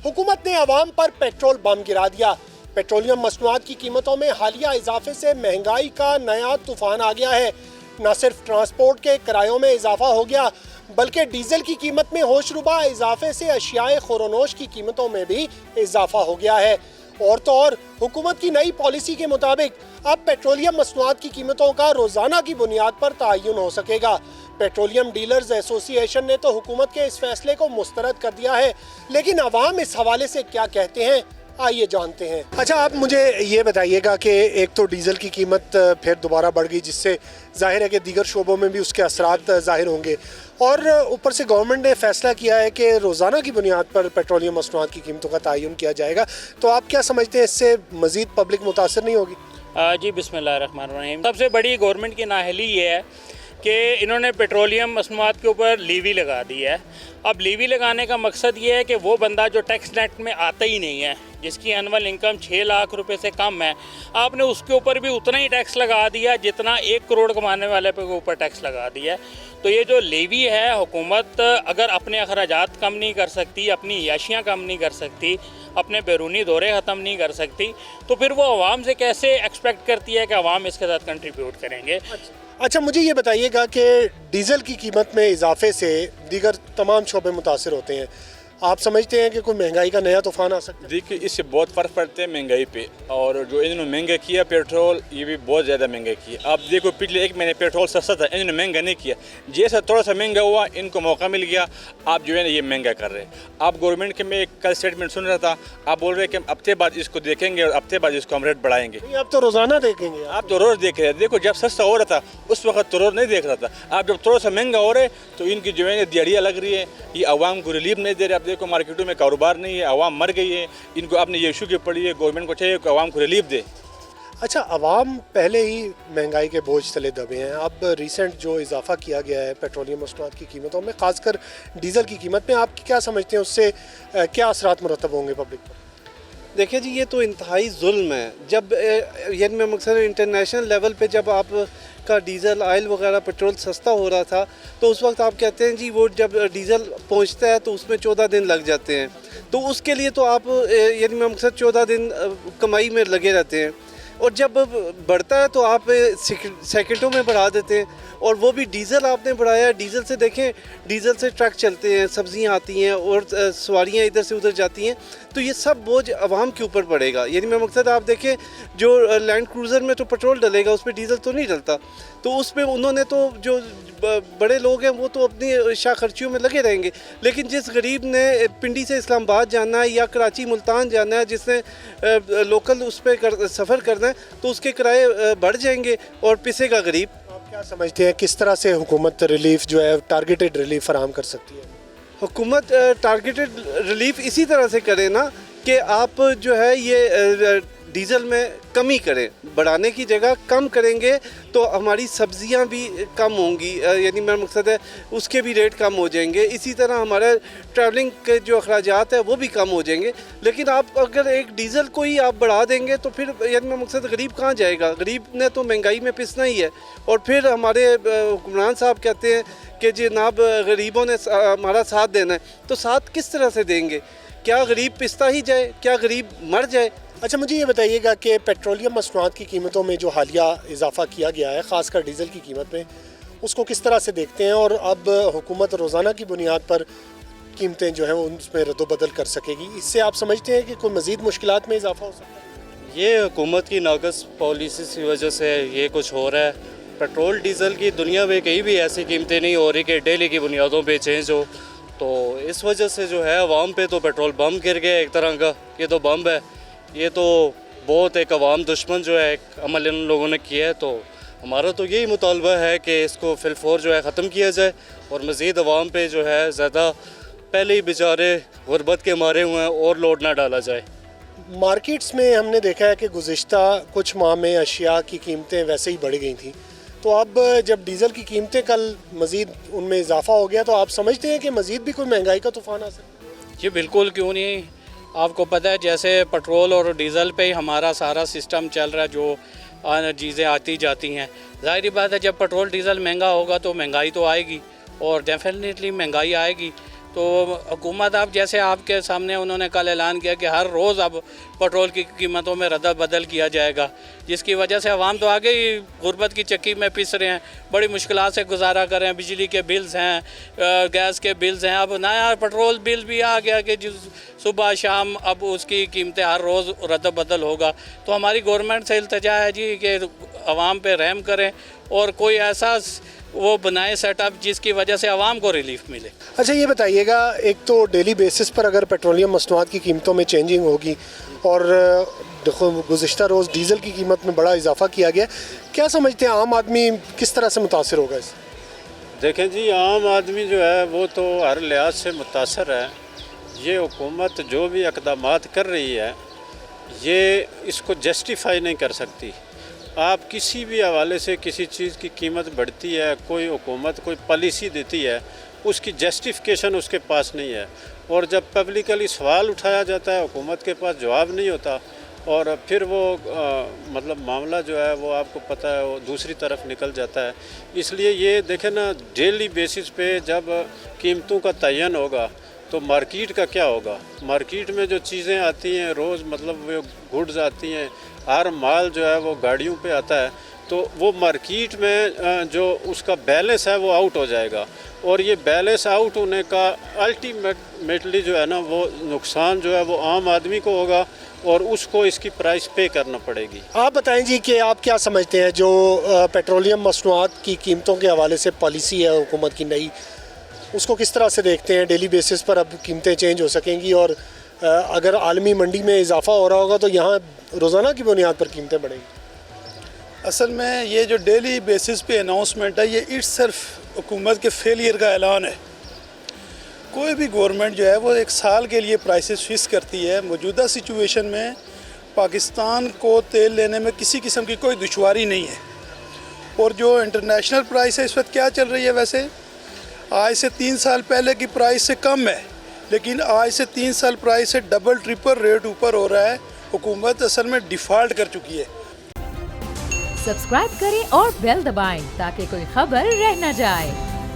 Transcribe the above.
हुकूमत ने अवाम पर पेट्रोल बम गिरा दिया। पेट्रोलियम मसनूआत की कीमतों में हालिया इजाफे से महंगाई का नया तूफान आ गया है। न सिर्फ ट्रांसपोर्ट के किरायों में इजाफा हो गया, बल्कि डीजल की कीमत में होशरुबा इजाफे से अशियाए खुरोनोश की कीमतों में भी इजाफा हो गया है। और तो और हुकूमत की नई पॉलिसी के मुताबिक अब पेट्रोलियम मसनूआत की कीमतों का रोजाना की बुनियाद पर तयन हो सकेगा। पेट्रोलियम डीलर्स एसोसिएशन ने तो हुकूमत के इस फैसले को मुस्तरद कर दिया है, लेकिन अवाम इस हवाले से क्या कहते हैं, आइए जानते हैं। अच्छा, आप मुझे ये बताइएगा कि एक तो डीजल की कीमत फिर दोबारा बढ़ गई, जिससे जाहिर है कि दीगर शोबों में भी उसके असरात जाहिर होंगे, और ऊपर से गवर्नमेंट ने फैसला किया है कि रोज़ाना की बुनियाद पर पेट्रोलियम मसनूआत की कीमतों का तयन किया जाएगा। तो आप क्या समझते हैं, इससे मज़ीद पब्लिक मुतासर नहीं होगी? जी बिस्मिल्लाहिर्रहमानिर्रहीम। सबसे बड़ी गवर्नमेंट की नाअहली ये है कि इन्होंने पेट्रोलियम मसनूआत के ऊपर लीवी लगा दी है। अब लीवी लगाने का मकसद ये है कि वो बंदा जो टैक्स नेट में आता ही नहीं है, जिसकी एनुअल इनकम 6 लाख रुपए से कम है, आपने उसके ऊपर भी उतना ही टैक्स लगा दिया जितना 1 करोड़ कमाने वाले पे ऊपर टैक्स लगा दिया है। तो ये जो लेवी है, हुकूमत अगर अपने अखराजात कम नहीं कर सकती, अपनी याशियाँ कम नहीं कर सकती, अपने बैरूनी दौरे ख़त्म नहीं कर सकती, तो फिर वो आवाम से कैसे एक्सपेक्ट करती है कि आवाम इसके साथ कंट्रीब्यूट करेंगे। अच्छा, मुझे ये बताइएगा कि डीज़ल की कीमत में इजाफे से दीगर तमाम शोबे मुतासर होते हैं। आप समझते हैं कि कोई महंगाई का नया तूफान आ सकता है? देखिए, इससे बहुत फ़र्क पड़ता है महंगाई पे, और जो इन्होंने महंगा किया पेट्रोल, ये भी बहुत ज़्यादा महंगा किया। आप देखो, पिछले 1 महीने पेट्रोल सस्ता था, इन्होंने महंगा नहीं किया। जैसा थोड़ा सा महंगा हुआ, इनको मौका मिल गया, आप जो है ना ये महंगा कर रहे हैं। आप गवर्नमेंट के, मैं कल स्टेटमेंट सुन रहा था, आप बोल रहे हैं कि हम हफ्ते बाद इसको देखेंगे और हफ्ते बाद इसको हम रेट बढ़ाएंगे। नहीं, आप तो रोज़ाना देखेंगे। आप तो रोज़ देख रहे हैं। देखो, जब सस्ता हो रहा था उस वक्त तो रोज़ नहीं देख रहा था। आप जब थोड़ा सा महंगा हो रहा है तो इनकी जो है दिहाड़ियाँ लग रही है, ये आवाम को रिलीफ नहीं दे रहे। आप देखो, मार्केटों में कारोबार नहीं है, आवाम मर गई है। इनको आपने ये इशू की पड़ी है, गवर्नमेंट को चाहिए कि आवाम को रिलीफ दे। अच्छा, आवाम पहले ही महंगाई के बोझ तले दबे हैं। अब रिसेंट जो इजाफा किया गया है पेट्रोलियम मसनूआत की कीमतों में, खासकर डीजल की कीमत में, आप क्या समझते हैं उससे क्या असरात मुरतब होंगे पब्लिक पर? देखिए जी, ये तो इंतहाई जुल्म है। जब यानी मैं मकसद इंटरनेशनल लेवल पे जब आप का डीज़ल, ऑयल वगैरह पेट्रोल सस्ता हो रहा था, तो उस वक्त आप कहते हैं जी वो जब डीज़ल पहुंचता है तो उसमें 14 दिन लग जाते हैं। तो उसके लिए तो आप यानी मैं मकसद 14 दिन कमाई में लगे रहते हैं, और जब बढ़ता है तो आप सेकंडों में बढ़ा देते हैं। और वो भी डीज़ल आपने बढ़ाया। डीज़ल से देखें, डीज़ल से ट्रक चलते हैं, सब्जियां आती हैं और सवारियां इधर से उधर जाती हैं, तो ये सब बोझ आवाम के ऊपर पड़ेगा। यानी मैं मकसद आप देखें, जो लैंड क्रूज़र में तो पेट्रोल डलेगा, उस पर डीज़ल तो नहीं डलता। तो उस पर उन्होंने तो जो बड़े लोग हैं वो तो अपनी शाह खर्चियों में लगे रहेंगे, लेकिन जिस गरीब ने पिंडी से इस्लामाबाद जाना है या कराची मुल्तान जाना है, जिसने लोकल उस पर सफ़र करना है, तो उसके किराए बढ़ जाएंगे और पिसेगा गरीब। आप क्या समझते हैं किस तरह से हुकूमत रिलीफ जो है, टारगेटेड रिलीफ फराहम कर सकती है? हुकूमत टारगेटेड रिलीफ इसी तरह से करे ना कि आप जो है ये डीज़ल में कमी करें, बढ़ाने की जगह कम करेंगे तो हमारी सब्जियां भी कम होंगी, यानी मेरा मकसद है उसके भी रेट कम हो जाएंगे। इसी तरह हमारे ट्रैवलिंग के जो अखराजात है वो भी कम हो जाएंगे। लेकिन आप अगर एक डीज़ल को ही आप बढ़ा देंगे तो फिर यानी मेरा मकसद गरीब कहाँ जाएगा? गरीब ने तो महंगाई में पिसना ही है। और फिर हमारे हुक्मरान साहब कहते हैं कि जनाब गरीबों ने हमारा साथ देना है, तो साथ किस तरह से देंगे? क्या गरीब पिसता ही जाए? क्या गरीब मर जाए? अच्छा, मुझे ये बताइएगा कि पेट्रोलियम मसनूआत की कीमतों में जो हालिया इजाफा किया गया है, ख़ासकर डीज़ल की कीमत में, उसको किस तरह से देखते हैं? और अब हुकूमत रोज़ाना की बुनियाद पर कीमतें जो हैं उसमें रद्द-बदल कर सकेगी, इससे आप समझते हैं कि कोई मज़ीद मुश्किलात में इजाफा हो सकता है? ये हुकूमत की नाक़िस पॉलिसी की वजह से ये कुछ हो रहा है। पेट्रोल डीज़ल की दुनिया में कहीं भी ऐसी कीमतें नहीं हो रही कि डेली की बुनियादों पर चेंज हो। तो इस वजह से जो है अवाम पे तो पेट्रोल बम गिर गया एक तरह का। ये तो बम है, ये तो बहुत एक अवाम दुश्मन जो है एक अमल इन लोगों ने किया है। तो हमारा तो यही मुतालबा है कि इसको फिलफौर जो है ख़त्म किया जाए और मज़ीद अवाम पे जो है ज़्यादा पहले ही बेचारे गुरबत के मारे हुए हैं और लोड ना डाला जाए। मार्केट्स में हमने देखा है कि गुज़िश्ता कुछ माह में अशिया की कीमतें वैसे ही बढ़ गई थी, तो अब जब डीज़ल की कीमतें कल मज़ीद उनमें इजाफा हो गया, तो आप समझते हैं कि मज़ीद भी कोई महंगाई का तूफ़ान आ सकता है? जी बिल्कुल, क्यों नहीं। आपको पता है जैसे पेट्रोल और डीज़ल पे ही हमारा सारा सिस्टम चल रहा है, जो चीज़ें आती जाती हैं। ज़ाहिर बात है जब पेट्रोल डीज़ल महंगा होगा तो महंगाई तो आएगी, और डेफिनेटली महंगाई आएगी। तो हुकूमत अब जैसे आपके सामने उन्होंने कल ऐलान किया कि हर रोज़ अब पेट्रोल की कीमतों में रद्द बदल किया जाएगा, जिसकी वजह से अवाम तो आगे ही गुर्बत की चक्की में पिस रहे हैं, बड़ी मुश्किलात से गुजारा कर रहे हैं। बिजली के बिल्स हैं, गैस के बिल्स हैं, अब नया पेट्रोल बिल भी आ गया कि जो सुबह शाम अब उसकी कीमतें हर रोज़ रद्द बदल होगा। तो हमारी गवर्नमेंट से इल्तिजा है जी कि अवाम पे रहम करें और कोई ऐसा वो बनाए सेटअप जिसकी वजह से आवाम को रिलीफ मिले। अच्छा ये बताइएगा, एक तो डेली बेसिस पर अगर पेट्रोलियम मसनूआत की कीमतों में चेंजिंग होगी और देखो गुज़िश्ता रोज़ डीज़ल की कीमत में बड़ा इजाफा किया गया, क्या समझते हैं आम आदमी किस तरह से मुतासर होगा इससे? देखें जी, आम आदमी जो है वो तो हर लिहाज से मुतासर है। ये हुकूमत जो भी इक़दामात कर रही है ये इसको जस्टिफाई नहीं कर सकती। आप किसी भी हवाले से किसी चीज़ की कीमत बढ़ती है, कोई हुकूमत कोई पॉलिसी देती है, उसकी जस्टिफिकेशन उसके पास नहीं है। और जब पब्लिकली सवाल उठाया जाता है हुकूमत के पास जवाब नहीं होता और फिर वो मतलब मामला जो है वो आपको पता है वो दूसरी तरफ निकल जाता है। इसलिए ये देखें ना, डेली बेसिस पे जब कीमतों का तयन होगा तो मार्केट का क्या होगा। मार्केट में जो चीज़ें आती हैं रोज़, मतलब वो गुड्स आती हैं, हर माल जो है वो गाड़ियों पे आता है, तो वो मार्केट में जो उसका बैलेंस है वो आउट हो जाएगा। और ये बैलेंस आउट होने का अल्टीमेटली जो है ना वो नुकसान जो है वो आम आदमी को होगा और उसको इसकी प्राइस पे करना पड़ेगी। आप बताएं जी कि आप क्या समझते हैं जो पेट्रोलियम मसनूआत की कीमतों के हवाले से पॉलिसी है हुकूमत की नई, उसको किस तरह से देखते हैं? डेली बेसिस पर अब कीमतें चेंज हो सकेंगी और अगर आलमी मंडी में इजाफा हो रहा होगा तो यहाँ रोज़ाना की बुनियाद पर कीमतें बढ़ेंगी। असल में ये जो डेली बेसिस पे अनाउंसमेंट है ये इट्स सिर्फ हुकूमत के फेलियर का ऐलान है। कोई भी गवर्नमेंट जो है वो एक साल के लिए प्राइसेस फिक्स करती है। मौजूदा सिचुएशन में पाकिस्तान को तेल लेने में किसी किस्म की कोई दुश्वारी नहीं है। और जो इंटरनेशनल प्राइस है इस वक्त क्या चल रही है, वैसे आज से 3 साल पहले की प्राइस से कम है, लेकिन आज से 3 साल प्राइस से डबल ट्रिपल रेट ऊपर हो रहा है। हुकूमत असल में डिफ़ॉल्ट कर चुकी है। सब्सक्राइब करें और बेल दबाएं ताकि कोई खबर रह न जाए।